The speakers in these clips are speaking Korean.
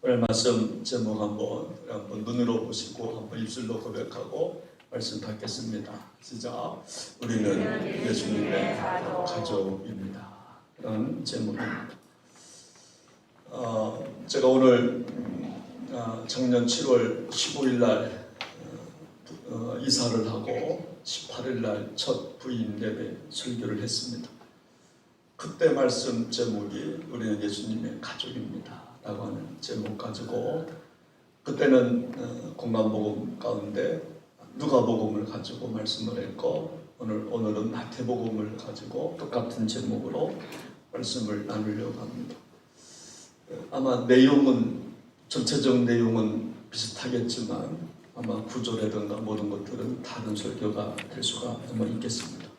오늘 말씀 제목 한번 눈으로 보시고 한번 입술로 고백하고 말씀 받겠습니다. 시작. 우리는 예수님의 가족입니다. 그런 제목입니다. 제가 오늘 작년 7월 15일 날 이사를 하고 18일 날 첫 부인 예배 설교를 했습니다. 그때 말씀 제목이 우리는 예수님의 가족입니다 라고 하는 제목 가지고 그때는 공간복음 가운데 누가복음을 가지고 말씀을 했고 오늘은 마태복음을 가지고 똑같은 제목으로 말씀을 나누려고 합니다. 아마 내용은 전체적 내용은 비슷하겠지만 아마 구조라든가 모든 것들은 다른 설교가 될 수가 아마 있겠습니다.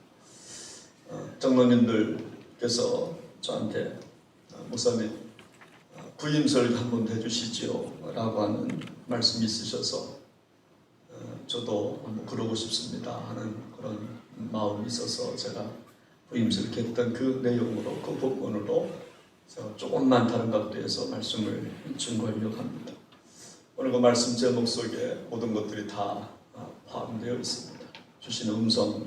장로님들께서 저한테 목사님 부임설 한번 해주시지요 라고 하는 말씀이 있으셔서 저도 한번 그러고 싶습니다 하는 그런 마음이 있어서 제가 부임설을 했던 그 내용으로 그 부분으로 제가 조금만 다른 각도에서 말씀을 증거하려고 합니다. 오늘 그 말씀 제목 속에 모든 것들이 다 포함되어 있습니다. 주시는 음성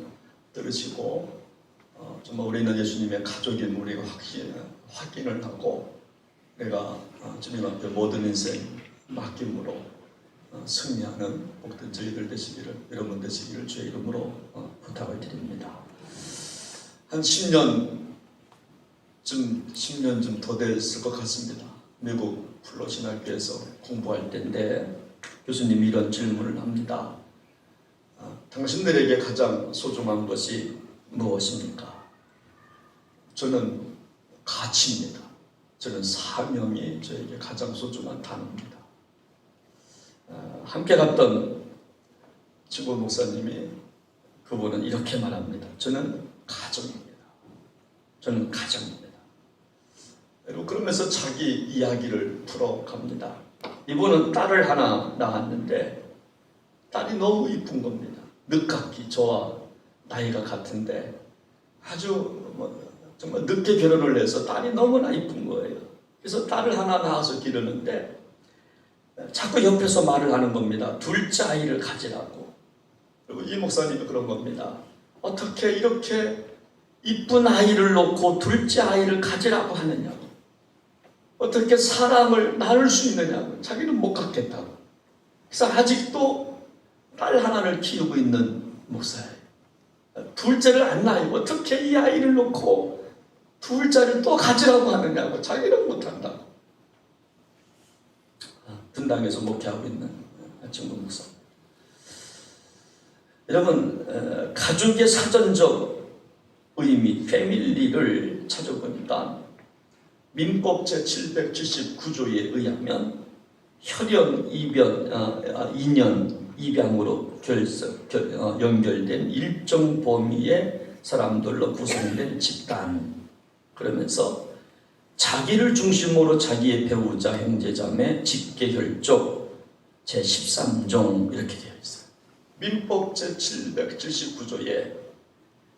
들으시고 정말 우리는 예수님의 가족인 우리가 확인을 하고 내가 주님 앞에 모든 인생 맡김으로 승리하는 복된 저희들 되시기를, 여러분 되시기를 주의 이름으로 부탁을 드립니다. 한 10년쯤 더 됐을 것 같습니다. 미국 플로신학교에서 공부할 때인데 교수님이 이런 질문을 합니다. 당신들에게 가장 소중한 것이 무엇입니까? 저는 가치입니다. 저는 사명이 저에게 가장 소중한 단어입니다. 함께 갔던 친구 목사님이 그분은 이렇게 말합니다. 저는 가정입니다. 저는 가정입니다. 그러면서 자기 이야기를 풀어갑니다. 이분은 딸을 하나 낳았는데 딸이 너무 이쁜 겁니다. 늦깎이 저와 나이가 같은데 아주 정말 늦게 결혼을 해서 딸이 너무나 이쁜 거예요. 그래서 딸을 하나 낳아서 기르는데 자꾸 옆에서 말을 하는 겁니다. 둘째 아이를 가지라고. 그리고 이 목사님이 그런 겁니다. 어떻게 이렇게 이쁜 아이를 놓고 둘째 아이를 가지라고 하느냐고. 어떻게 사람을 낳을 수 있느냐고. 자기는 못 갖겠다고. 그래서 아직도 딸 하나를 키우고 있는 목사예요. 둘째를 안 낳아요. 어떻게 이 아이를 놓고 둘째를 또 가지라고 하느냐고. 자기는 못한다고. 분당에서 목회하고 있는 친구 목사. 여러분, 가족의 사전적 의미, 패밀리를 찾아보니까 민법 제779조에 의하면 혈연 인연 입양으로 연결된 일정 범위의 사람들로 구성된 집단. 그러면서 자기를 중심으로 자기의 배우자, 형제자매, 직계혈족 제13종 이렇게 되어 있어요. 민법 제779조에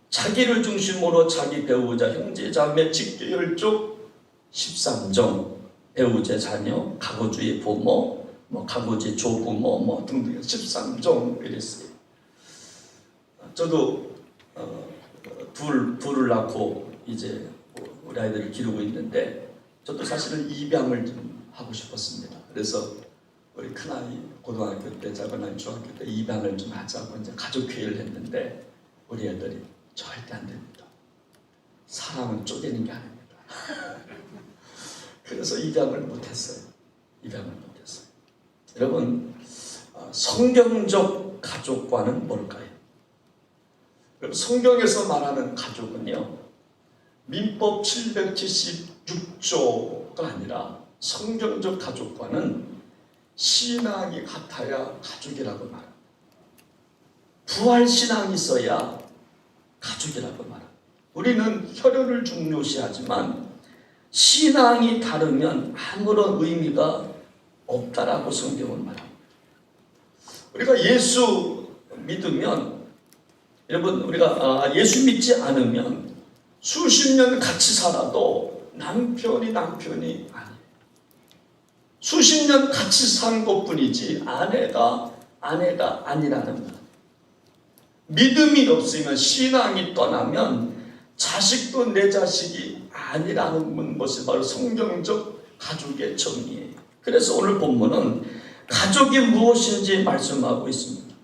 자기를 중심으로 자기 배우자, 형제자매, 직계혈족 13종, 배우자, 자녀, 가구주의 부모, 가구주의 조부모 등등 13종 이랬어요. 저도 둘을 낳고 이제 우리 아이들을 기르고 있는데 저도 사실은 입양을 좀 하고 싶었습니다. 그래서 우리 큰아이 고등학교 때, 작은아이 중학교 때 입양을 좀 하자고 이제 가족회의를 했는데 우리 애들이 절대 안 됩니다. 사람은 쪼개는 게 아닙니다. 그래서 입양을 못했어요. 여러분, 성경적 가족과는 뭘까요? 성경에서 말하는 가족은요, 민법 776조가 아니라 성경적 가족과는 신앙이 같아야 가족이라고 말합니다. 부활신앙이 있어야 가족이라고 말합니다. 우리는 혈연을 중요시하지만 신앙이 다르면 아무런 의미가 없다라고 성경은 말합니다. 우리가 예수 믿으면, 여러분, 우리가 예수 믿지 않으면 수십 년 같이 살아도 남편이 아니에요. 수십 수십 년 같이 산 것뿐이지 아내가 아니라는 것. 믿음이 없으면, 신앙이 떠나면 자식도 내 자식이 아니라는 것이 바로 성경적 가족의 정의예요. 그래서 오늘 본문은 가족이 무엇인지 말씀하고 있습니다.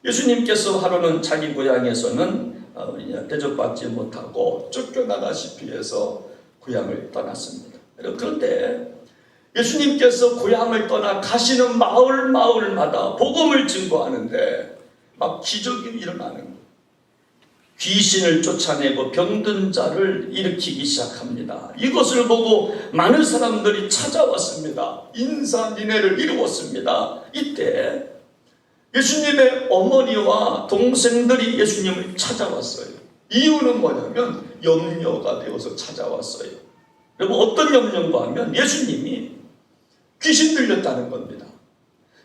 예수님께서 하루는 자기 고향에서는 대접받지 못하고 쫓겨나다시피 해서 고향을 떠났습니다. 그런데 예수님께서 고향을 떠나 가시는 마을마다 복음을 증거하는데 막 기적이 일어나는 거예요. 귀신을 쫓아내고 병든 자를 일으키기 시작합니다. 이것을 보고 많은 사람들이 찾아왔습니다. 인산인해를 이루었습니다. 이때 예수님의 어머니와 동생들이 예수님을 찾아왔어요. 이유는 뭐냐면 염려가 되어서 찾아왔어요. 여러분, 어떤 염려인가 하면 예수님이 귀신 들렸다는 겁니다.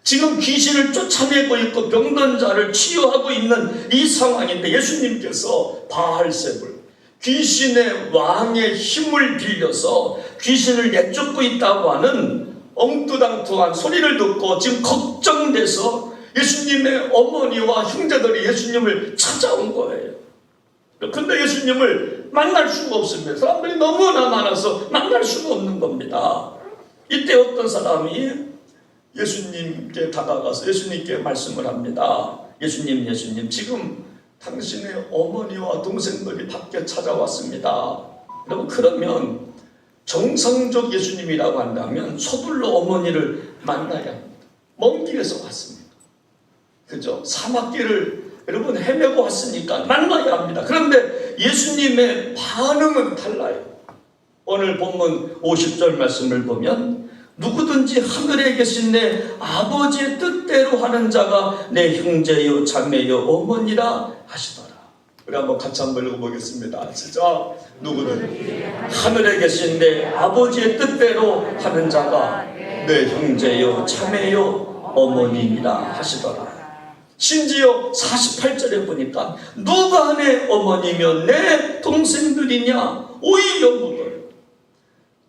지금 귀신을 쫓아내고 있고 병든 자를 치유하고 있는 이 상황인데 예수님께서 바알세불, 귀신의 왕의 힘을 빌려서 귀신을 내쫓고 있다고 하는 엉뚜당투한 소리를 듣고 지금 걱정돼서 예수님의 어머니와 형제들이 예수님을 찾아온 거예요. 그런데 예수님을 만날 수가 없습니다. 사람들이 너무나 많아서 만날 수가 없는 겁니다. 이때 어떤 사람이 예수님께 다가가서 예수님께 말씀을 합니다. 예수님, 지금 당신의 어머니와 동생들이 밖에 찾아왔습니다. 여러분, 그러면 정상적 예수님이라고 한다면 서둘러 어머니를 만나야 합니다. 먼 길에서 왔습니다. 그죠? 사막길을 여러분 헤매고 왔으니까 만나야 합니다. 그런데 예수님의 반응은 달라요. 오늘 본문 50절 말씀을 보면 누구든지 하늘에 계신 내 아버지의 뜻대로 하는 자가 내 형제요 자매요 어머니라 하시더라. 우리 한번 같이 한번 읽어보겠습니다. 시작. 누구든지 하늘에 계신 내 아버지의 뜻대로 하는 자가 내 형제요 자매요 어머니라 하시더라. 심지어 48절에 보니까 누가 내 어머니며 내 동생들이냐, 오히려 묻어요.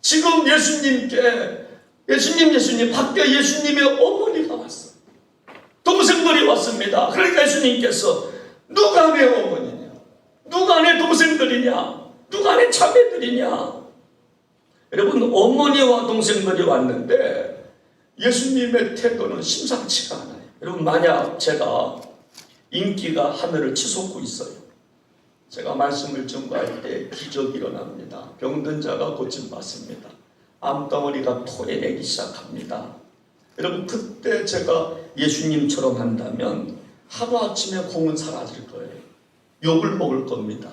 지금 예수님 밖에 예수님의 어머니가 왔어요. 동생들이 왔습니다. 그러니까 예수님께서 누가 내 어머니냐, 누가 내 동생들이냐, 누가 내 자매들이냐. 여러분, 어머니와 동생들이 왔는데 예수님의 태도는 심상치가 않아요. 여러분, 만약 제가 인기가 하늘을 치솟고 있어요. 제가 말씀을 증거할 때 기적이 일어납니다. 병든 자가 고침받습니다. 암덩어리가 토해내기 시작합니다. 여러분, 그때 제가 예수님처럼 한다면 하루아침에 공은 사라질 거예요. 욕을 먹을 겁니다.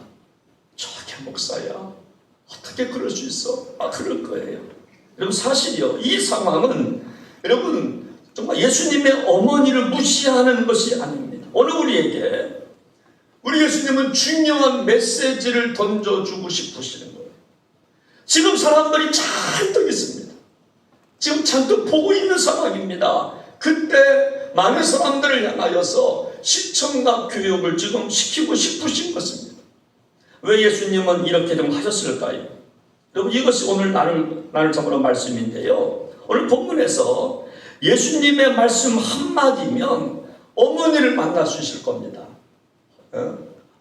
저게 목사야? 어떻게 그럴 수 있어? 그럴 거예요. 여러분, 사실이요, 이 상황은 여러분 정말 예수님의 어머니를 무시하는 것이 아닙니다. 오늘 우리 예수님은 중요한 메시지를 던져주고 싶으시는 거예요. 지금 사람들이 잔뜩 있습니다. 지금 잔뜩 보고 있는 상황입니다. 그때 많은 사람들을 향하여서 시청각 교육을 지금 시키고 싶으신 것입니다. 왜 예수님은 이렇게 좀 하셨을까요? 여러분, 이것이 오늘 나를 잡으러 말씀인데요. 오늘 본문에서 예수님의 말씀 한마디면 어머니를 만날 수 있을 겁니다.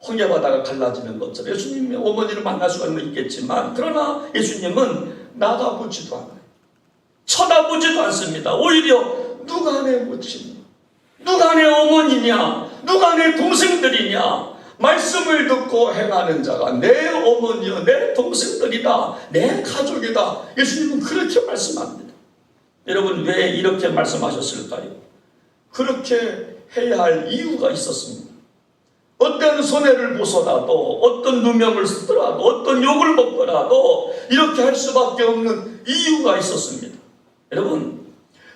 홍해바다가 갈라지는 것처럼 예수님의 어머니를 만날 수가 있겠지만, 그러나 예수님은 나가보지도 않아요. 쳐다보지도 않습니다. 오히려 누가 내 모친이냐, 누가 내 어머니냐, 누가 내 동생들이냐, 말씀을 듣고 행하는 자가 내 어머니여 내 동생들이다, 내 가족이다. 예수님은 그렇게 말씀합니다. 여러분, 왜 이렇게 말씀하셨을까요? 그렇게 해야 할 이유가 있었습니다. 어떤 손해를 보서라도, 어떤 누명을 쓰더라도, 어떤 욕을 먹더라도 이렇게 할 수밖에 없는 이유가 있었습니다. 여러분,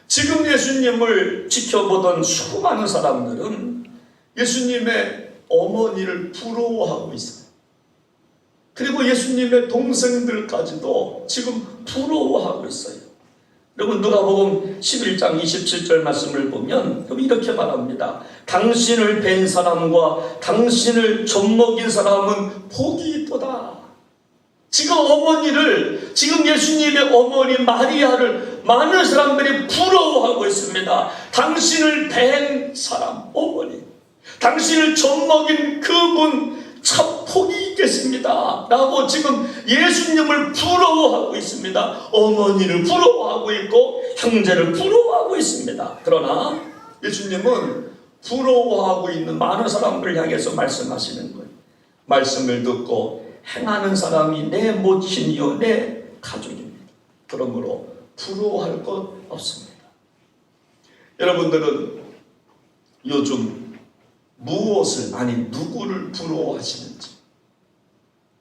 지금 예수님을 지켜보던 수많은 사람들은 예수님의 어머니를 부러워하고 있어요. 그리고 예수님의 동생들까지도 지금 부러워하고 있어요. 여러분, 누가복음 11장 27절 말씀을 보면 이렇게 말합니다. 당신을 뵌 사람과 당신을 젖먹인 사람은 복이 있도다. 지금 어머니를, 지금 예수님의 어머니 마리아를 많은 사람들이 부러워하고 있습니다. 당신을 뵌 사람, 어머니, 당신을 젖먹인 그분 참 복이 있겠습니다 라고 지금 예수님을 부러워하고 있습니다. 어머니를 부러워하고 있고 형제를 부러워하고 있습니다. 그러나 예수님은 부러워하고 있는 많은 사람들을 향해서 말씀하시는 거예요. 말씀을 듣고 행하는 사람이 내 모친이요 내 가족입니다. 그러므로 부러워할 것 없습니다. 여러분들은 요즘 무엇을, 아니 누구를 부러워하시는지,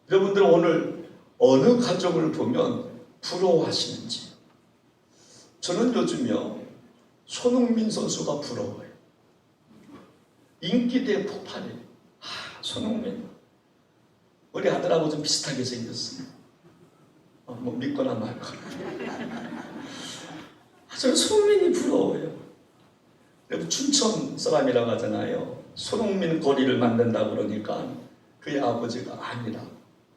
여러분들 오늘 어느 가정을 보면 부러워하시는지. 저는 요즘요 손흥민 선수가 부러워요. 인기대 폭발이에요. 손흥민 우리 아들하고 좀 비슷하게 생겼어요. 뭐 믿거나 말거나. 저는 손흥민이 부러워요. 여러분 춘천 사람이라고 하잖아요. 손흥민 거리를 만든다 그러니까 그의 아버지가 아니라,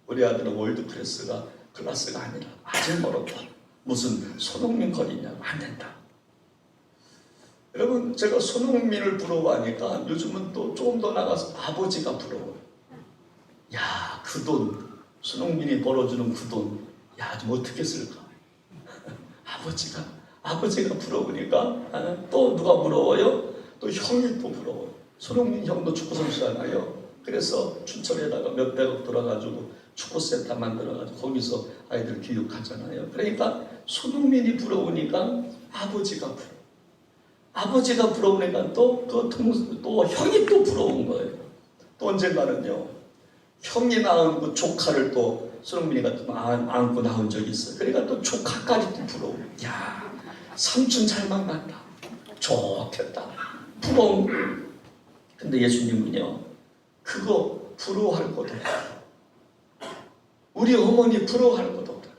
우리 아들은 월드 클래스가 아니라 아직 멀었다. 무슨 손흥민 거리냐, 안 된다. 여러분 제가 손흥민을 부러워하니까 요즘은 또 조금 더 나가서 아버지가 부러워요. 야, 그 돈, 손흥민이 벌어주는 그 돈, 야, 좀 어떻게 쓸까? 아버지가 부러우니까 또 누가 부러워요? 또 형이 또 부러워요. 손흥민 형도 축구 선수잖아요. 그래서 춘천에다가 몇백억 들어가지고 축구센터 만들어가지고 거기서 아이들 교육하잖아요. 그러니까 손흥민이 부러우니까 아버지가 부러워. 아버지가 부러우니까 또 형이 또 부러운 거예요. 또 언젠가는요, 형이 낳은 그 조카를 또 손흥민이가 또 안고 나온 적이 있어요. 그러니까 또 조카까지 또 부러워. 야, 삼촌 잘 만났다. 좋겠다. 부러운 거예요. 근데 예수님은요, 그거 부러워할 것도 없다. 우리 어머니 부러워할 것도 없다.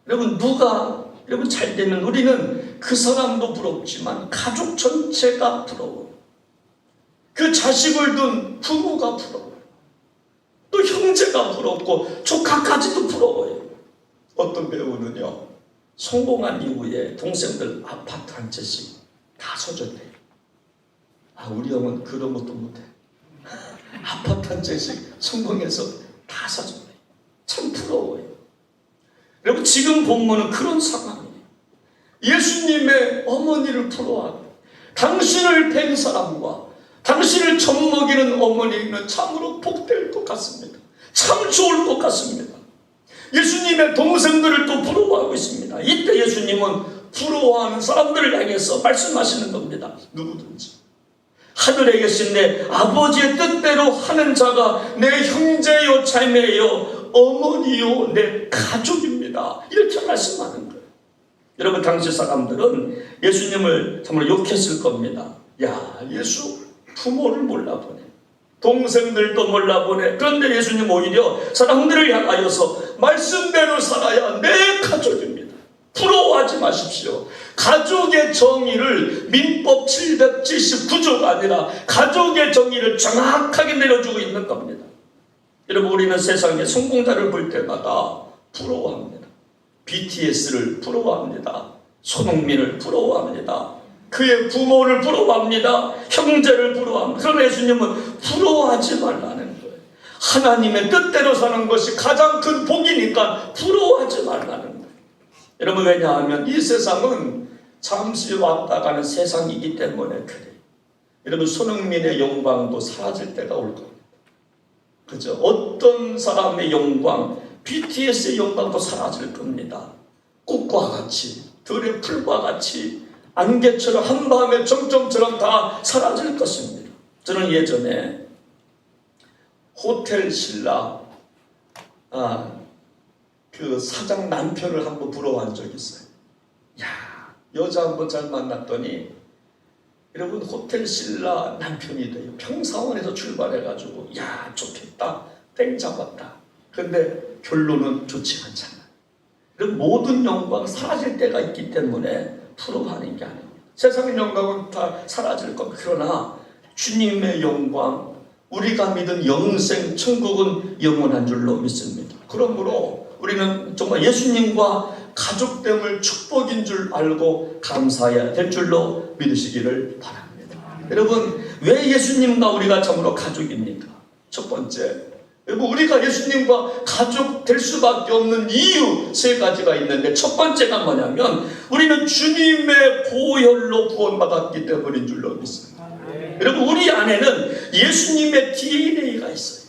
여러분 잘 되면 우리는 그 사람도 부럽지만 가족 전체가 부러워. 그 자식을 둔 부모가 부러워요. 또 형제가 부럽고 조카까지도 부러워요. 어떤 배우는요, 성공한 이후에 동생들 아파트 한 채씩 다 사줬대요. 우리 형은 그런 것도 못해. 아파트 한 채씩 성공해서 다 사줬대요. 참 부러워요. 여러분 지금 본문은 그런 상황이에요. 예수님의 어머니를 부러워하고 당신을 뵌 사람과 당신을 젖먹이는 어머니는 참으로 복될 것 같습니다. 참 좋을 것 같습니다. 예수님의 동생들을 또 부러워하고 있습니다. 이때 예수님은 부러워하는 사람들을 향해서 말씀하시는 겁니다. 누구든지 하늘에 계신 내 아버지의 뜻대로 하는 자가 내 형제요 자매요 어머니요 내 가족입니다. 이렇게 말씀하는 거예요. 여러분 당시 사람들은 예수님을 정말 욕했을 겁니다. 야, 예수 부모를 몰라보네. 동생들도 몰라보네. 그런데 예수님 오히려 사람들을 향하여서 말씀대로 살아야 내 가족입니다. 부러워하지 마십시오. 가족의 정의를 민법 779조가 아니라 가족의 정의를 정확하게 내려주고 있는 겁니다. 여러분 우리는 세상에 성공자를 볼 때마다 부러워합니다. BTS를 부러워합니다. 손흥민을 부러워합니다. 그의 부모를 부러워합니다. 형제를 부러워합니다. 그러나 예수님은 부러워하지 말라는 거예요. 하나님의 뜻대로 사는 것이 가장 큰 복이니까 부러워하지 말라는 거예요. 여러분 왜냐하면 이 세상은 잠시 왔다 가는 세상이기 때문에 그래요. 여러분 손흥민의 영광도 사라질 때가 올 겁니다. 그죠? 어떤 사람의 영광, BTS의 영광도 사라질 겁니다. 꽃과 같이, 들의 풀과 같이, 안개처럼 한밤의 점점처럼 다 사라질 것입니다. 저는 예전에 호텔 신라 그 사장 남편을 한번 부러워한 적이 있어요. 야, 여자 한번 잘 만났더니 여러분 호텔 신라 남편이 돼요. 평사원에서 출발해가지고 야 좋겠다 땡 잡았다. 근데 결론은 좋지 않잖아요. 그럼 모든 영광 사라질 때가 있기 때문에 부러워하는 게 아닙니다. 세상의 영광은 다 사라질 겁니다. 그러나 주님의 영광, 우리가 믿은 영생, 천국은 영원한 줄로 믿습니다. 그러므로 우리는 정말 예수님과 가족됨을 축복인 줄 알고 감사해야 될 줄로 믿으시기를 바랍니다. 여러분, 왜 예수님과 우리가 참으로 가족입니까? 첫 번째, 여러분, 우리가 예수님과 가족 될 수밖에 없는 이유 세 가지가 있는데, 첫 번째가 뭐냐면 우리는 주님의 보혈로 구원받았기 때문인 줄로 믿습니다. 여러분, 우리 안에는 예수님의 DNA가 있어요.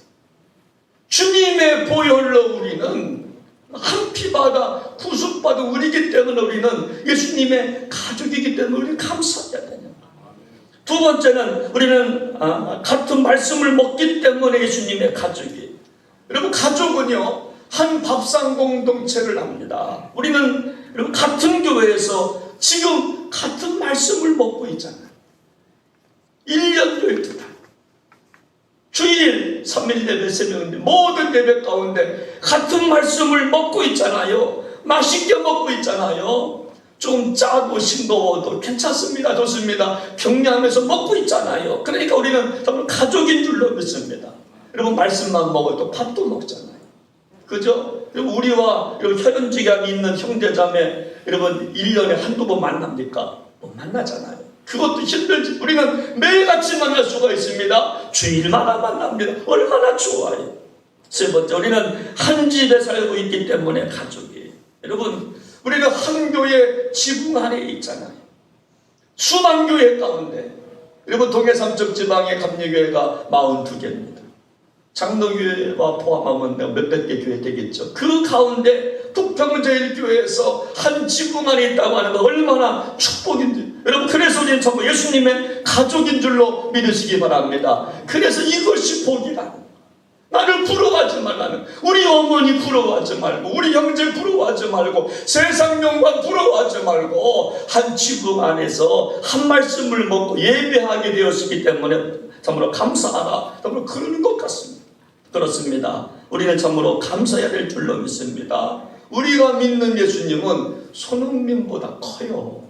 주님의 보혈로 우리는 한 피받아 구속받은 우리이기 때문에 우리는 예수님의 가족이기 때문에 우리는 감사해야 돼요. 두 번째는 우리는 같은 말씀을 먹기 때문에 예수님의 가족이에요. 여러분, 가족은요 한 밥상 공동체를 합니다. 우리는 여러분 같은 교회에서 지금 같은 말씀을 먹고 있잖아요. 1년 12달 주일 3일 예배 새벽인데 모든 예배 가운데 같은 말씀을 먹고 있잖아요. 맛있게 먹고 있잖아요. 좀 짜고 싱거워도 괜찮습니다. 좋습니다. 격려하면서 먹고 있잖아요. 그러니까 우리는 정말 가족인 줄로 믿습니다. 여러분, 말씀만 먹어도 밥도 먹잖아요. 그죠? 여러분, 우리와 혈연지간이 있는 형제자매 여러분 1년에 한두 번 만납니까? 못 만나잖아요. 그것도 힘들지. 우리는 매일같이 만날 수가 있습니다. 주일마다 만납니다. 얼마나 좋아요. 세 번째, 우리는 한 집에 살고 있기 때문에 가족이에요. 여러분, 우리는 한 교회 지붕 아래에 있잖아요. 수만 교회 가운데 여러분, 동해 삼척 지방의 감리교회가 42개입니다. 장로교회와 포함하면 몇백 개 교회 되겠죠. 그 가운데 북평제일교회에서 한 지붕 안에 있다고 하는 거 얼마나 축복인지. 여러분, 그래서 우리는 전부 예수님의 가족인 줄로 믿으시기 바랍니다. 그래서 이것이 복이라는, 나를 부러워하지 말라는, 우리 어머니 부러워하지 말고, 우리 형제 부러워하지 말고, 세상 영광 부러워하지 말고, 한 지붕 안에서 한 말씀을 먹고 예배하게 되었기 때문에 참으로 감사하라. 참으로 그러는 것 같습니다. 그렇습니다. 우리는 참으로 감사해야 될 줄로 믿습니다. 우리가 믿는 예수님은 손흥민보다 커요.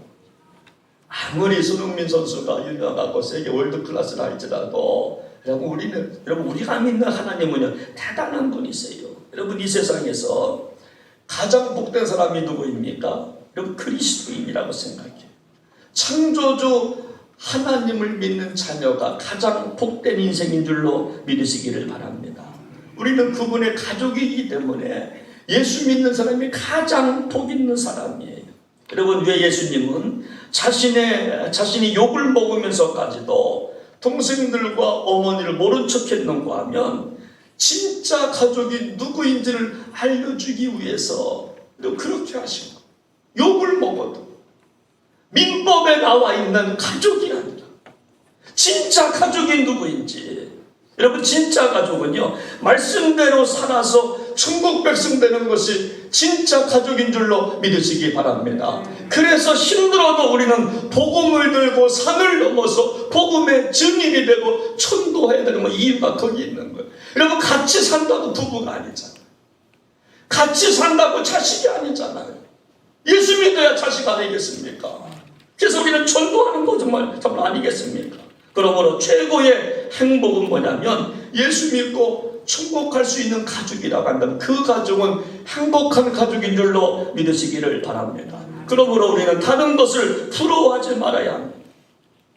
아무리 손흥민 선수가 유명하고 세계 월드클래스를 할지라도 여러분, 우리가 믿는 하나님은요 대단한 분이세요. 여러분, 이 세상에서 가장 복된 사람이 누구입니까? 여러분, 그리스도인이라고 생각해요. 창조주 하나님을 믿는 자녀가 가장 복된 인생인 줄로 믿으시기를 바랍니다. 우리는 그분의 가족이기 때문에 예수 믿는 사람이 가장 복 있는 사람이에요. 여러분, 왜 예수님은 자신이 욕을 먹으면서까지도 동생들과 어머니를 모른 척 했는가 하면 진짜 가족이 누구인지를 알려주기 위해서 그렇게 하신 거예요. 욕을 먹어도 민법에 나와 있는 가족이 아니라 진짜 가족이 누구인지. 여러분, 진짜 가족은요 말씀대로 살아서 천국 백성 되는 것이 진짜 가족인 줄로 믿으시기 바랍니다. 그래서 힘들어도 우리는 복음을 들고 산을 넘어서 복음의 증인이 되고 전도해야 되는 이유가 거기 있는 거예요. 여러분, 같이 산다고 부부가 아니잖아요. 같이 산다고 자식이 아니잖아요. 예수 믿어야 자식 아니겠습니까? 그래서 우리는 전도하는 거 정말 아니겠습니까? 그러므로 최고의 행복은 뭐냐면 예수 믿고 천국 갈 수 있는 가족이라고 한다면 그 가족은 행복한 가족인 줄로 믿으시기를 바랍니다. 그러므로 우리는 다른 것을 부러워하지 말아야 합니다.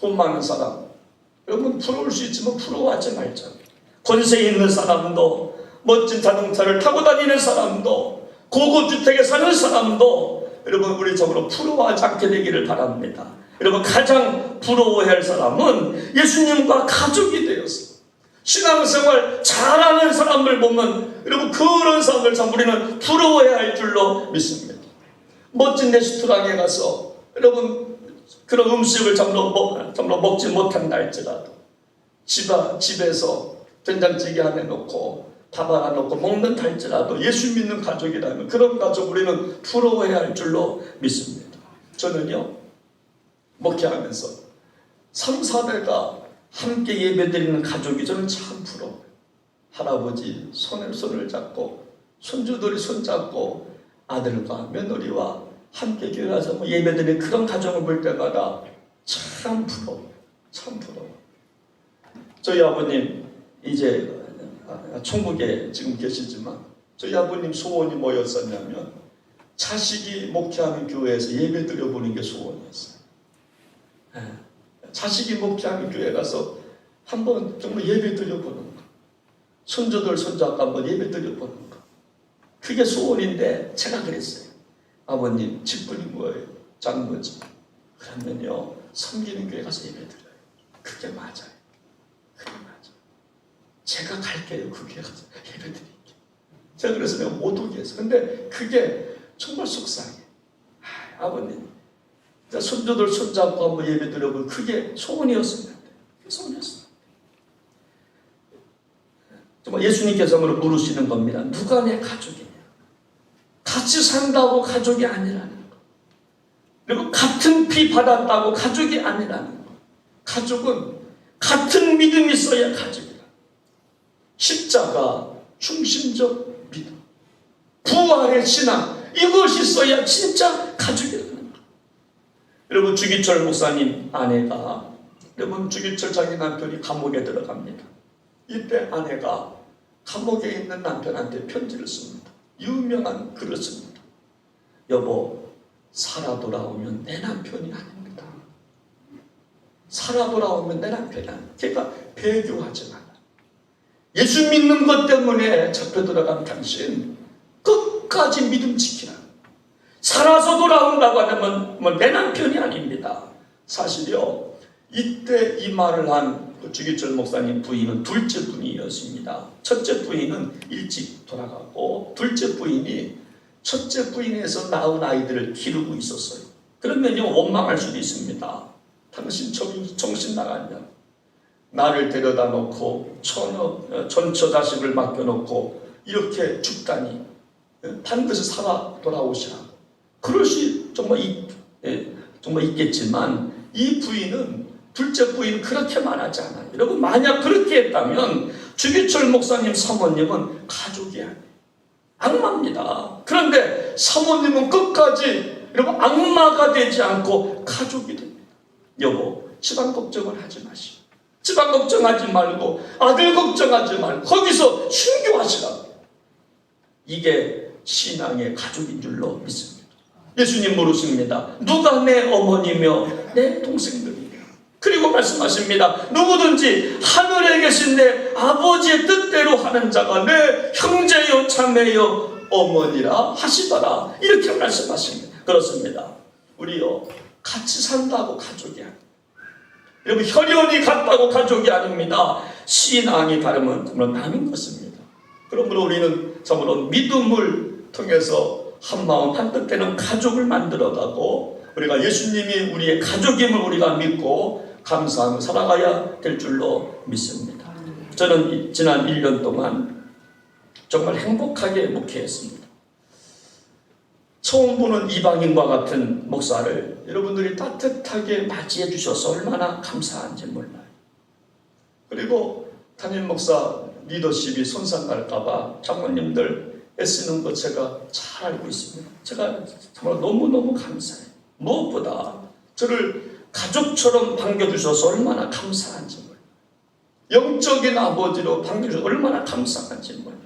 돈 많은 사람, 여러분 부러울 수 있지만 부러워하지 말자. 권세 있는 사람도, 멋진 자동차를 타고 다니는 사람도, 고급 주택에 사는 사람도 여러분 우리 적으로 부러워하지 않게 되기를 바랍니다. 여러분, 가장 부러워해야 할 사람은 예수님과 가족이 되어서 신앙생활 잘하는 사람을 보면 여러분 그런 사람들 참 우리는 부러워해야 할 줄로 믿습니다. 멋진 레스토랑에 가서 여러분 그런 음식을 참으로 먹지 못한다 할지라도 집에서 된장찌개 안에 넣고 밥 하나 넣고 먹는다 할지라도 예수 믿는 가족이라면 그런 가족 우리는 부러워해야 할 줄로 믿습니다. 저는요 목회하면서 3, 4대가 함께 예배드리는 가족이 저는 참 부러워요. 할아버지 손을 잡고 손주들이 손잡고 아들과 며느리와 함께 교회 와서 예배드리는 그런 가정을 볼 때마다 참 부러워요. 참 부러워요. 저희 아버님 이제 천국에 지금 계시지만 저희 아버님 소원이 뭐였었냐면 자식이 목회하는 교회에서 예배 드려보는 게 소원이었어요. 자식이 목회하는 교회 가서 한번 정말 예배 드려보는 거, 손주들 손자가 한번 예배 드려보는 거, 그게 소원인데 제가 그랬어요. 아버님 직분이 뭐예요? 장로지. 그러면요 섬기는 교회 가서 예배 드려요. 그게 맞아요. 그게 맞아요. 제가 갈게요. 그 교회 가서 예배 드릴게요. 제가 그래서 내가 못 오게 했어. 근데 그게 정말 속상해. 아버님 손주들 손잡고 한번 예배 드려보고 그게 소원이었습니다. 그게 소원이었습니다. 정말 예수님께서 물으시는 겁니다. 누가 내 가족이냐? 같이 산다고 가족이 아니라는 거. 그리고 같은 피 받았다고 가족이 아니라는 거. 가족은 같은 믿음이 있어야 가족이다. 십자가 중심적 믿음, 부활의 신앙, 이것이 있어야 진짜 가족이라는 거. 여러분 주기철 목사님 아내가, 여러분 주기철 자기 남편이 감옥에 들어갑니다. 이때 아내가 감옥에 있는 남편한테 편지를 씁니다. 유명한 글을 씁니다. 여보, 살아 돌아오면 내 남편이 아닙니다. 살아 돌아오면 내 남편이 아닙니다. 걔가 배교하지 마라. 예수 믿는 것 때문에 잡혀 들어간 당신 끝까지 믿음 지키라. 살아서 돌아온다고 하면 내 남편이 아닙니다. 사실요, 이때 이 말을 한 주기철 목사님 부인은 둘째 부인이었습니다. 첫째 부인은 일찍 돌아가고 둘째 부인이 첫째 부인에서 낳은 아이들을 기르고 있었어요. 그러면요 원망할 수도 있습니다. 당신 정신 나갔냐? 나를 데려다 놓고 전처 자식을 맡겨놓고 이렇게 죽다니, 반드시 살아 돌아오시라고. 그럴 수 정말 있겠지만 이 부인은, 둘째 부인은 그렇게 말하지 않아요. 여러분 만약 그렇게 했다면 주기철 목사님 사모님은 가족이 아니에요. 악마입니다. 그런데 사모님은 끝까지 여러분 악마가 되지 않고 가족이 됩니다. 여보, 집안 걱정을 하지 마시고, 집안 걱정하지 말고 아들 걱정하지 말고 거기서 순교하시라고. 이게 신앙의 가족인 줄로 믿습니다. 예수님 물으십니다. 누가 내 어머니며 내 동생들이냐? 그리고 말씀하십니다. 누구든지 하늘에 계신 내 아버지의 뜻대로 하는 자가 내 형제요 자매요 어머니라 하시더라. 이렇게 말씀하십니다. 그렇습니다. 우리요 같이 산다고 가족이 아닙니다. 여러분 혈연이 같다고 가족이 아닙니다. 신앙이 다르면 정말 남인 것입니다. 그러므로 우리는 정말 믿음을 통해서 한마음 한뜻되는 가족을 만들어가고 우리가 예수님이 우리의 가족임을 우리가 믿고 감사하며 살아가야 될 줄로 믿습니다. 저는 지난 1년 동안 정말 행복하게 목회했습니다. 처음 보는 이방인과 같은 목사를 여러분들이 따뜻하게 맞이해 주셔서 얼마나 감사한지 몰라요. 그리고 담임 목사 리더십이 손상날까봐 장로님들 애쓰는 것 제가 잘 알고 있습니다. 제가 정말 너무너무 감사해요. 무엇보다 저를 가족처럼 반겨주셔서 얼마나 감사한지 몰라요. 영적인 아버지로 반겨주셔서 얼마나 감사한지 몰라요.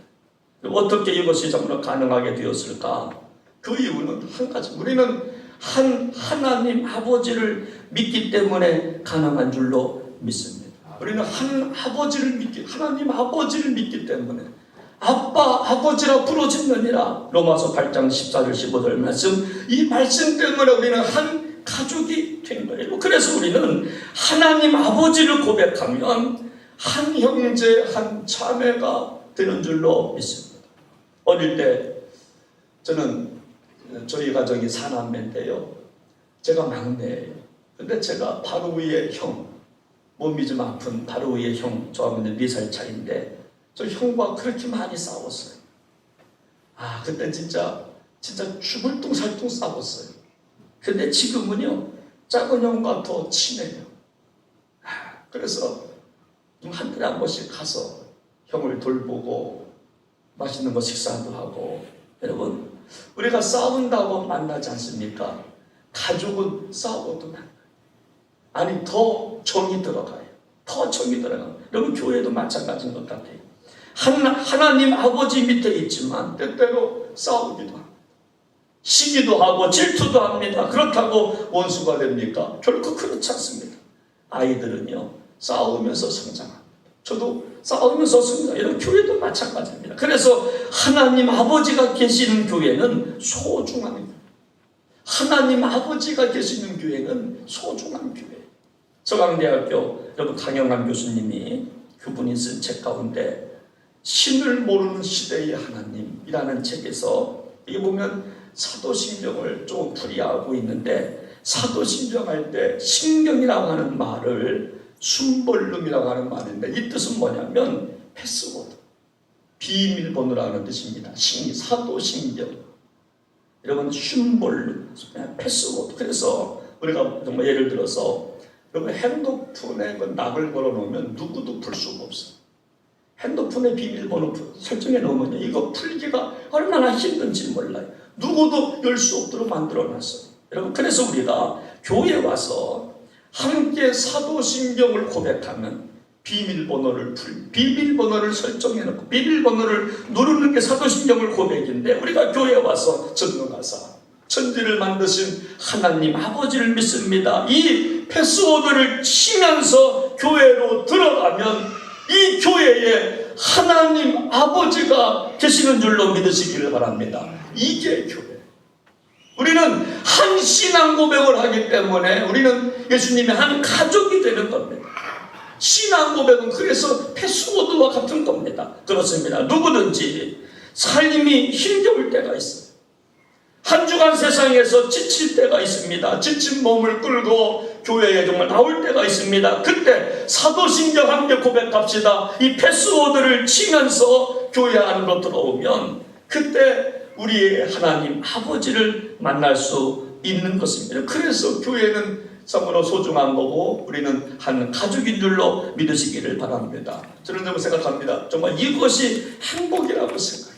어떻게 이것이 정말 가능하게 되었을까? 그 이유는 한 가지. 우리는 하나님 아버지를 믿기 때문에 가능한 줄로 믿습니다. 우리는 하나님 아버지를 믿기 때문에 아빠 아버지라 부르짖느니라. 로마서 8장 14절 15절 말씀, 이 말씀 때문에 우리는 한 가족이 된 거예요. 그래서 우리는 하나님 아버지를 고백하면 한 형제 한 자매가 되는 줄로 믿습니다. 어릴 때 저는 저희 가정이 4남매인데요. 제가 막내예요. 근데 제가 바로 위에 형, 몸이 좀 아픈 바로 위에 형, 저하고는 4살 차이인데 저 형과 그렇게 많이 싸웠어요. 그때 진짜 죽을 둥살둥 싸웠어요. 근데 지금은요, 작은 형과 더 친해요. 그래서 한 달에 한 번씩 가서 형을 돌보고 맛있는 거 식사도 하고. 여러분, 우리가 싸운다고 만나지 않습니까? 가족은 싸워도 만나요. 아니, 더 정이 들어가요. 더 정이 들어가요. 여러분 교회도 마찬가지인 것 같아요. 하나님 아버지 밑에 있지만 때때로 싸우기도 합니다. 시기도 하고 질투도 합니다. 그렇다고 원수가 됩니까? 결코 그렇지 않습니다. 아이들은요 싸우면서 성장합니다. 저도 싸우면서 성장. 이런 교회도 마찬가지입니다. 그래서 하나님 아버지가 계시는 교회는 소중한 교회. 하나님 아버지가 계시는 교회는 소중한 교회. 서강대학교 여러분 강영환 교수님이 그분이 쓴 책 가운데 신을 모르는 시대의 하나님이라는 책에서 이게 보면 사도신경을 좀 풀이하고 있는데 사도신경 할 때 신경이라고 하는 말을 순벌룸이라고 하는 말인데 이 뜻은 뭐냐면 패스워드, 비밀번호라는 뜻입니다. 사도신경 여러분 순벌룸, 패스워드. 그래서 우리가 정말 예를 들어서 여러분 핸드폰에 그 락을 걸어놓으면 누구도 풀 수가 없어요. 핸드폰에 비밀번호 설정해 놓으면 이거 풀기가 얼마나 힘든지 몰라요. 누구도 열 수 없도록 만들어놨어요. 여러분 그래서 우리가 교회에 와서 함께 사도신경을 고백하면 비밀번호를 설정해 놓고 비밀번호를 누르는 게 사도신경을 고백인데 우리가 교회에 와서 전능하사 천지를 만드신 하나님 아버지를 믿습니다. 이 패스워드를 치면서 교회로 들어가면 이 교회에 하나님 아버지가 계시는 줄로 믿으시기를 바랍니다. 이게 교회. 우리는 한 신앙 고백을 하기 때문에 우리는 예수님의 한 가족이 되는 겁니다. 신앙 고백은 그래서 패스워드와 같은 겁니다. 그렇습니다. 누구든지 삶이 힘겨울 때가 있어요. 한 주간 세상에서 지칠 때가 있습니다. 지친 몸을 끌고 교회에 정말 나올 때가 있습니다. 그때 사도신경 함께 고백합시다. 이 패스워드를 치면서 교회 안으로 들어오면 그때 우리의 하나님 아버지를 만날 수 있는 것입니다. 그래서 교회는 참으로 소중한 거고 우리는 한 가족인 줄로 믿으시기를 바랍니다. 저는 좀 생각합니다. 정말 이것이 행복이라고 생각해요.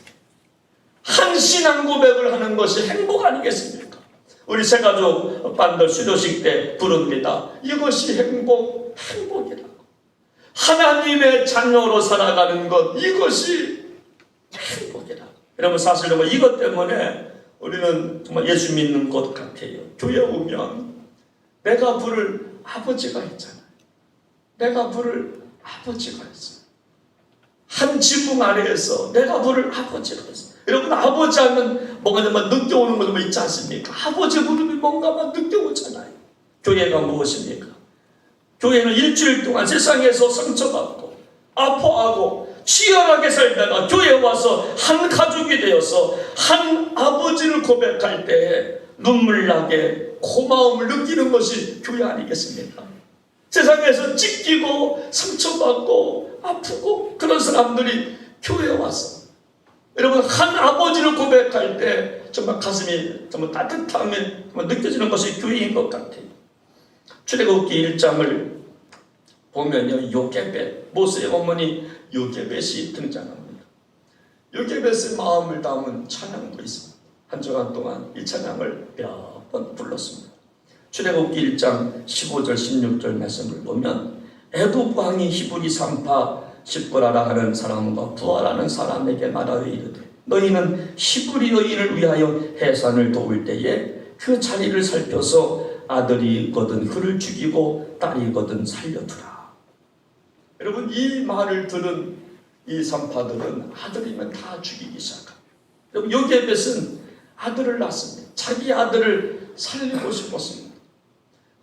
한 신앙 고백을 하는 것이 행복 아니겠습니까? 우리 새가족 반들 수료식 때 부릅니다. 이것이 행복이라고. 하나님의 자녀로 살아가는 것, 이것이 행복이라고. 여러분 사실 정말 이것 때문에 우리는 정말 예수 믿는 것 같아요. 교회 오면 내가 부를 아버지가 있잖아요. 내가 부를 아버지가 있어요. 한 지붕 아래에서 내가 부를 아버지가 있어요. 여러분 아버지 하면 뭔가 좀 느껴오는 거 좀 있지 않습니까? 아버지 부름이 뭔가만 느껴오잖아요. 교회가 무엇입니까? 교회는 일주일 동안 세상에서 상처받고 아파하고 치열하게 살다가 교회에 와서 한 가족이 되어서 한 아버지를 고백할 때 눈물 나게 고마움을 느끼는 것이 교회 아니겠습니까? 세상에서 찢기고 상처받고 아프고 그런 사람들이 교회에 와서 여러분 한 아버지를 고백할 때 정말 가슴이 정말 따뜻함이 정말 느껴지는 것이 교회인 것 같아요. 출애굽기 1장을 보면요, 요게벳, 모세의 어머니 요게벳이 등장합니다. 요게벳의 마음을 담은 찬양도 있습니다. 한 주간 동안 이 찬양을 몇 번 불렀습니다. 출애굽기 1장 15절 16절 말씀을 보면 에돔 왕이 히브리 산파 십보라라 하는 사람과 부하라는 사람에게 말하여 이르되 너희는 히브리 여인을 위하여 해산을 도울 때에 그 자리를 살펴서 아들이거든 그를 죽이고 딸이거든 살려두라. 여러분 이 말을 들은 이 산파들은 아들이면 다 죽이기 시작합니다. 여러분 요게벳은 아들을 낳습니다. 자기 아들을 살리고 싶었습니다.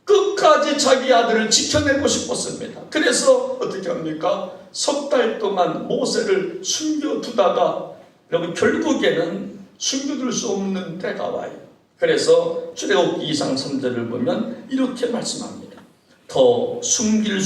끝까지 자기 아들을 지켜내고 싶었습니다. 그래서 어떻게 합니까? 석 달 동안 모세를 숨겨두다가 여러분 결국에는 숨겨둘 수 없는 때가 와요. 그래서 출애굽기 2장 3절을 보면 이렇게 말씀합니다. 더 숨길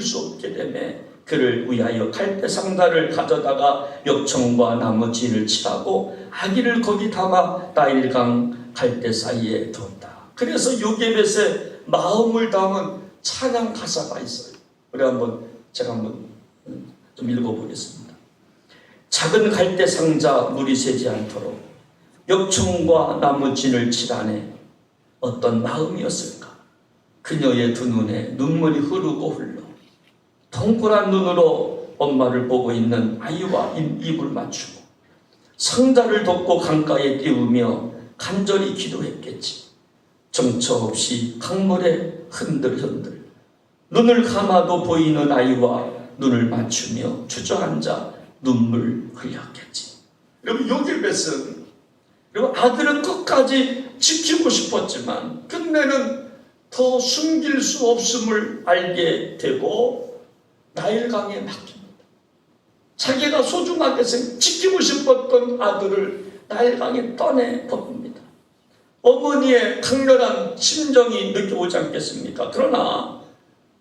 수 없게 되매 그를 위하여 갈대 상다를 가져다가 역청과 나무 진을 칠하고 아기를 거기 담아 나일강 갈대 사이에 두었다. 그래서 요게벳의 마음을 담은 찬양 가사가 있어요. 제가 한번 좀 읽어보겠습니다. 작은 갈대 상자 물이 새지 않도록 역청과 나무 진을 칠하네 어떤 마음이었을까? 그녀의 두 눈에 눈물이 흐르고 흘러 동그란 눈으로 엄마를 보고 있는 아이와 입을 맞추고 상자를 덮고 강가에 띄우며 간절히 기도했겠지. 정처 없이 강물에 흔들흔들 눈을 감아도 보이는 아이와 눈을 맞추며 주저앉아 눈물 흘렸겠지. 여러분, 요게벳은 여러분 아들은 끝까지 지키고 싶었지만 끝내는 더 숨길 수 없음을 알게 되고 나일강에 맡깁니다. 자기가 소중하게 지키고 싶었던 아들을 나일강에 떠내봅니다. 어머니의 강렬한 심정이 느껴오지 않겠습니까? 그러나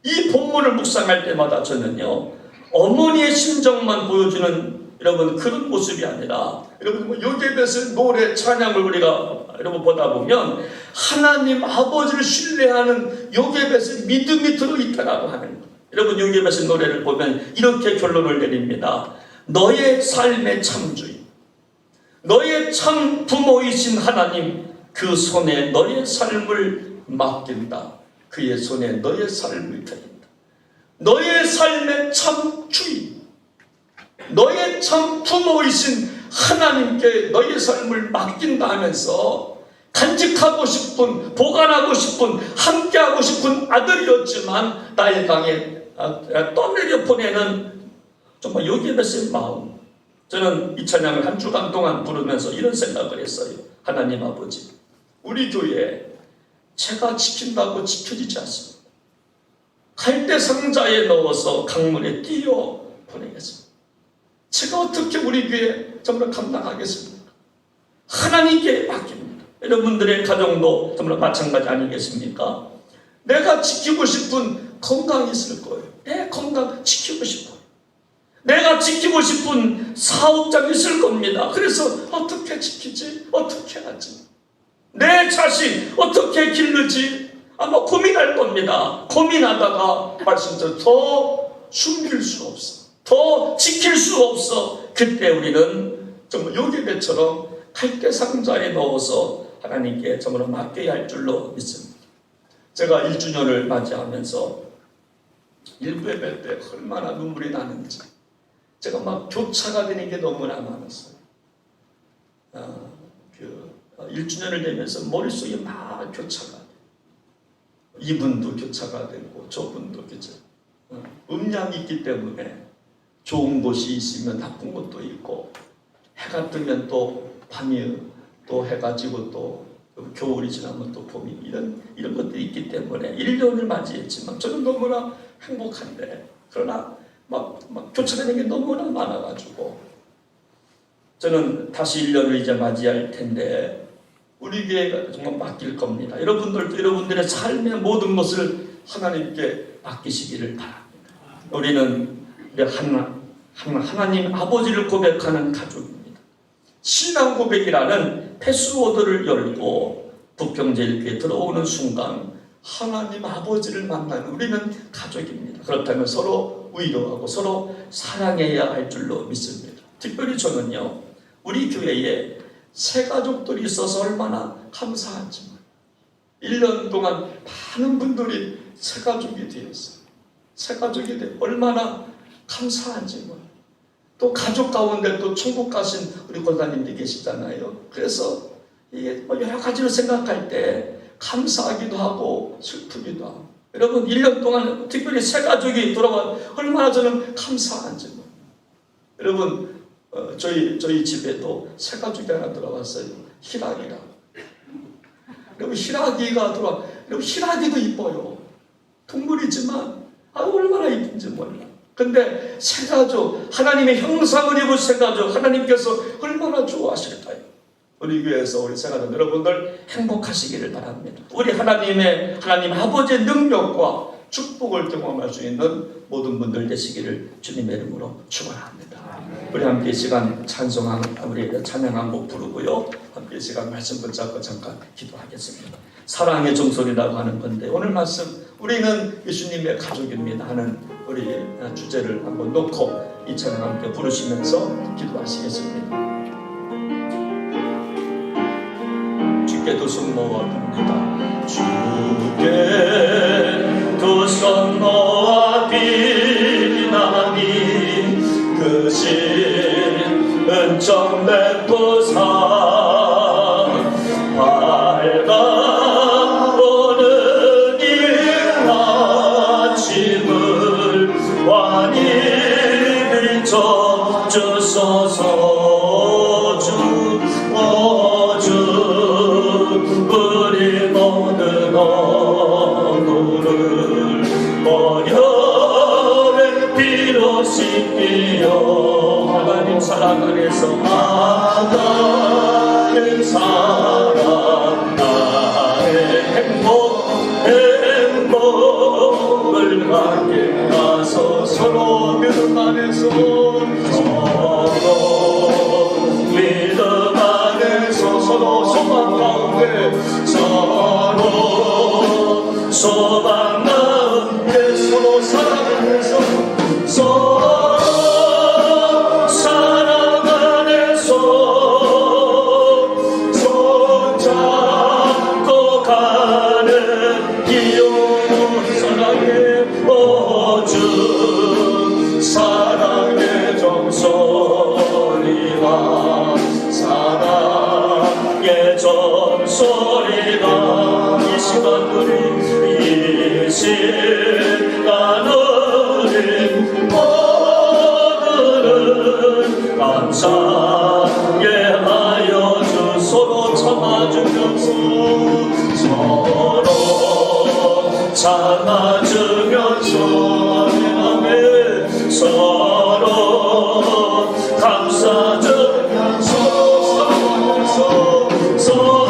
이 본문을 묵상할 때마다 저는요, 어머니의 심정만 보여주는 여러분 그런 모습이 아니라 여러분 요게벳의 노래 찬양을 우리가 여러분 보다 보면 하나님 아버지를 신뢰하는 요게벳의 믿음이 들어있다라고 하는 거예요. 여러분 요게벳의 노래를 보면 이렇게 결론을 내립니다. 너의 삶의 참주인, 너의 참 부모이신 하나님, 그 손에 너의 삶을 맡긴다. 그의 손에 너의 삶을 드린다. 너의 삶의 참 주인, 너의 참 부모이신 하나님께 너의 삶을 맡긴다 하면서 간직하고 싶은, 보관하고 싶은, 함께하고 싶은 아들이었지만 나일강에 떠내려 보내는 정말 요게벳의 마음. 저는 이 찬양을 한 주간 동안 부르면서 이런 생각을 했어요. 하나님 아버지, 우리 교회 제가 지킨다고 지켜지지 않습니다. 갈대 상자에 넣어서 강물에 띄워 보내겠습니다. 제가 어떻게 우리 교회 정말 감당하겠습니까? 하나님께 맡깁니다. 여러분들의 가정도 정말 마찬가지 아니겠습니까? 내가 지키고 싶은 건강이 있을 거예요. 내 건강 지키고 싶어요. 내가 지키고 싶은 사업장이 있을 겁니다. 그래서 어떻게 지키지? 어떻게 하지? 내 자식 어떻게 기르지? 아마 고민할 겁니다. 고민하다가 말씀대로 더 숨길 수 없어. 더 지킬 수 없어. 그때 우리는 정말 요게벳처럼 갈대 상자에 넣어서 하나님께 정말 맡겨야 할 줄로 믿습니다. 제가 1주년을 맞이하면서 일부 예배 때 얼마나 눈물이 나는지 제가 막 교차가 되는 게 너무나 많았어요. 1주년을 되면서 머릿속에 막 교차가 돼요. 이분도 교차가 되고 저분도 교차. 음양이 있기 때문에 좋은 곳이 있으면 나쁜 곳도 있고 해가 뜨면 또 밤이 또 해가 지고 또 겨울이 지나면 또 봄이 이런 것들이 있기 때문에 1년을 맞이했지만 저는 너무나 행복한데 그러나 막 교차되는 게 너무나 많아가지고 저는 다시 1년을 이제 맞이할 텐데 우리 교회가 정말 맡길 겁니다. 여러분들도 여러분들의 삶의 모든 것을 하나님께 맡기시기를 바랍니다. 우리는 하나님 아버지를 고백하는 가족입니다. 신앙 고백이라는 패스워드를 열고 부평제일교회에 들어오는 순간 하나님 아버지를 만나는 우리는 가족입니다. 그렇다면 서로 위로하고 서로 사랑해야 할 줄로 믿습니다. 특별히 저는요, 우리 교회에 새 가족들이 있어서 얼마나 감사하지만 1년 동안 많은 분들이 새 가족이 되었어요. 새 가족이 되어 얼마나 감사한지만 또 가족 가운데 또 천국 가신 우리 권사님들이 계시잖아요. 그래서 이게 여러 가지로 생각할 때 감사하기도 하고 슬프기도 하고 여러분 1년 동안 특별히 새 가족이 돌아와 얼마나 저는 감사한지 여러분 저희 집에도 새 가족이 하나 들어왔어요. 희락이라. 여러분 희락이가 들어와. 여러분 희락이도 이뻐요. 동물이지만 얼마나 이쁜지 몰라. 근데 새 가족, 하나님의 형상을 입은 새 가족, 하나님께서 얼마나 좋아하실까요? 우리 교회에서 우리 새 가족 여러분들 행복하시기를 바랍니다. 우리 하나님 아버지의 능력과 축복을 경험할 수 있는 모든 분들 되시기를 주님의 이름으로 축원합니다. 우리 함께 시간 우리 찬양 한 곡 부르고요. 함께 시간 말씀 붙잡고 잠깐 기도하겠습니다. 사랑의 종소리라고 하는 건데 오늘 말씀 우리는 예수님의 가족입니다 하는 우리 주제를 한번 놓고 이 찬양 함께 부르시면서 기도하시겠습니다. 주께도 손 모아 봅니다. 주께 정백보사 밝아오는 이 아침을 환히 비춰주소서. 주 우리 모든 어둠을 어려움의 피로 씻기어 하나님 사랑 안에서 하나님 사랑 나의 행복을 갖게 하소. 서로 믿음 안에서 믿음 안에서 서로 소망 가운데 서로 소망 가운데 서로 사랑 안에서 서로 사랑 안에서 손잡고 가는 기요로 사랑의 주 사랑의 종소리가 사랑의 종소리가 이 시간 우리 모두는 감사하게 하여 주 서로 참아주면서 서로 참아주면서 서로 감싸주면서 서로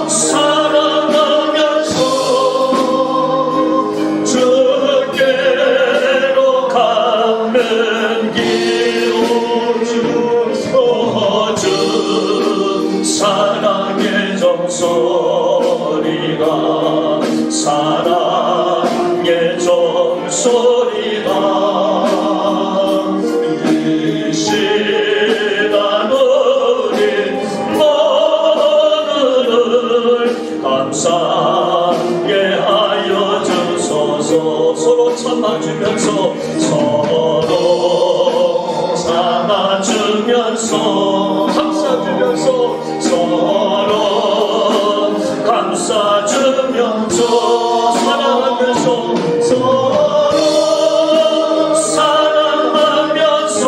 사랑하면서 주께로 가는 길 주 사랑의 종소리가 사랑의 종소리가 이 시간 우리 모두를 감사하게 하여 주소서. 서로 참아주면서 서로 참아주면서 감싸주면서 서로 감싸주면서 사랑하면서 서로 사랑하면서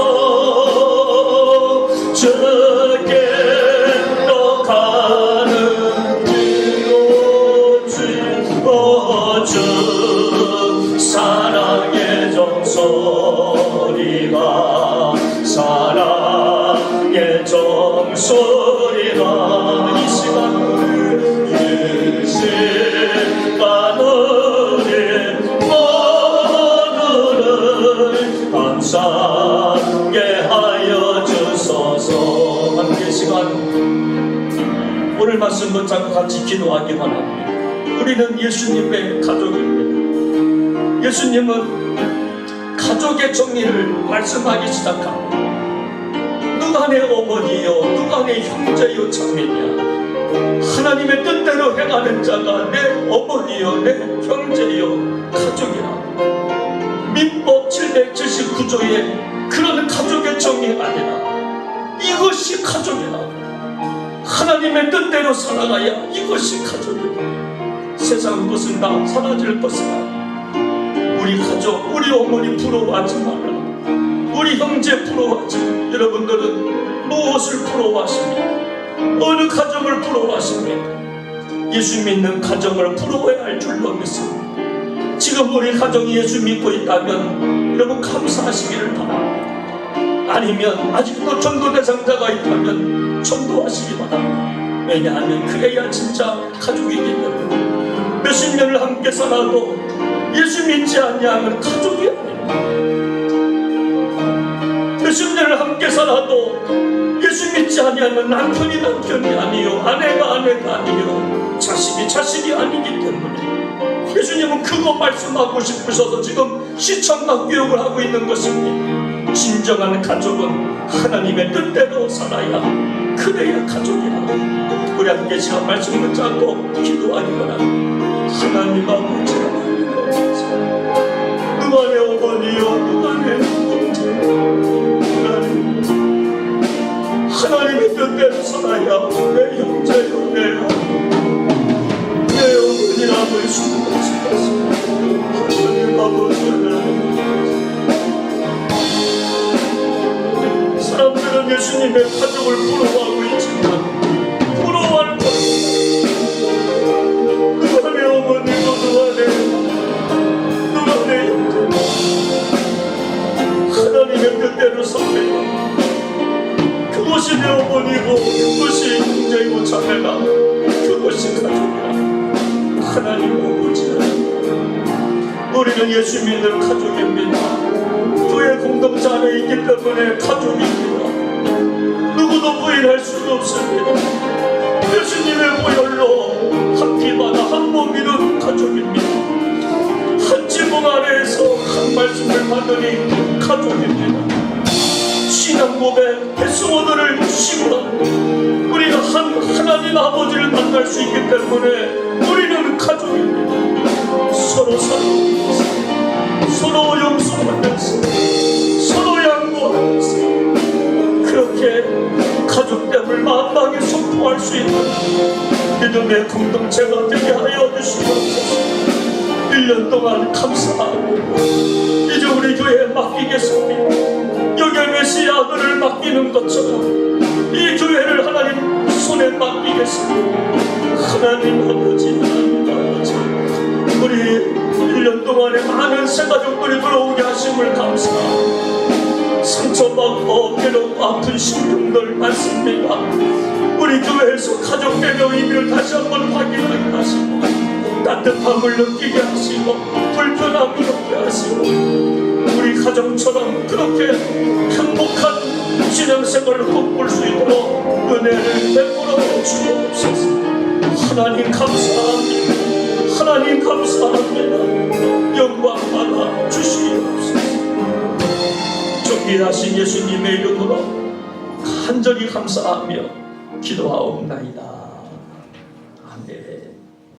주께로 가는 주 사랑의 종소리가 사랑의 종소리가 이 시간 우리 모두를 감사하게 하여 주소서. 함께 시간 오늘 말씀 붙잡고 같이 기도하기 바랍니다. 우리는 예수님의 가족입니다. 예수님은 가족의 정의를 말씀하기 시작합니다. 누가 내 어머니요 누가 내 형제요 자매냐. 하나님의 뜻대로 행하는 자가 내 어머니요 내 형제요 가족이라. 민법 779조의 그런 가족의 정의가 아니라 이것이 가족이라. 하나님의 뜻대로 살아가야 이것이 가족이다. 세상 것은 다 사라질 것이다. 우리 가족, 우리 어머니 부러워하지 말라. 우리 형제 부러워하지. 여러분들은 무엇을 부러워하십니까? 어느 가정을 부러워하십니까? 예수 믿는 가정을 부러워해야 할 줄로 믿습니다. 지금 우리 가정이 예수 믿고 있다면 여러분 감사하시기를 바랍니다. 아니면 아직도 전도 대상자가 있다면 전도하시기 바랍니다. 왜냐하면 그래야 진짜 가족이기 때문에. 몇십 년을 함께 살아도 예수 믿지 않냐면 가족이 아닙니다. 몇십 년을 함께 살아도 예수 믿지 않냐면 남편이 아니요 아내가 아니요 자식이 아니기 때문에 예수님은 그거 말씀하고 싶으셔서 지금 시청각 교육을 하고 있는 것입니다. 진정한 가족은 하나님의 뜻대로 살아야 그래야 가족이라. 우리 함께 시간 말씀을 잡고 기도하기 바랍니다. 하나님 아버지 누가 내 어머니요 누가 내 형제 뜻대로 살아야 내 형제요 내 어머니라고 수고하셨습니다. 하나님 아버지, 사람들은 예수님의 가족을 부러워하고 있지만 부러워할 것입니다. 누가 내 어머니고 누가 내 형제고 하나님의 뜻대로 살아야 그것이 내 어머니고 그것이 형제이고 자매가 그것이 가족이라. 하나님 아버지, 우리는 예수 믿는 가족입니다. 교회 공동체 안에 있기 때문에 가족입니다. 누구도 부인할 수가 없습니다. 예수님의 보혈로 한 피마다 한 몸이는 가족입니다. 한 지붕 아래에서 한 말씀을 받으니 가족입니다. 신앙 고백 배수모들을 주시고 우리가 하나님 아버지를 만날 수 있기 때문에 우리는 가족입니다. 서로 사랑하면서 서로 용서하면서 서로 양보하면서 그렇게 가족됨을 만방에 선포할 수 있는 믿음의 공동체가 되게 하여 주시옵소서. 1년 동안 감사하고 이제 우리 교회에 맡기겠습니다. 여경의 아들을 맡기는 것처럼 이 교회를 하나님 손에 맡기겠습니다. 하나님 아버지, 하나님 아버지, 우리 1년 동안에 많은 새가족들이 들어오게 하심을 감사하고 상처받고 괴롭고 아픈 심령들 많습니다. 우리 교회에서 가족됨의 의미를 다시 한번 확인하게 하시고 따뜻함을 느끼게 하시고 불편함을 느끼게 하시고 우리 가정처럼 그렇게 행복한 신앙생활을 꿈꿀 수 있도록 은혜를 베풀어 주옵소서. 하나님 감사합니다. 하나님 감사합니다. 영광 받아 주시옵소서. 존귀하신 예수님의 이름으로 간절히 감사하며 기도하옵나이다.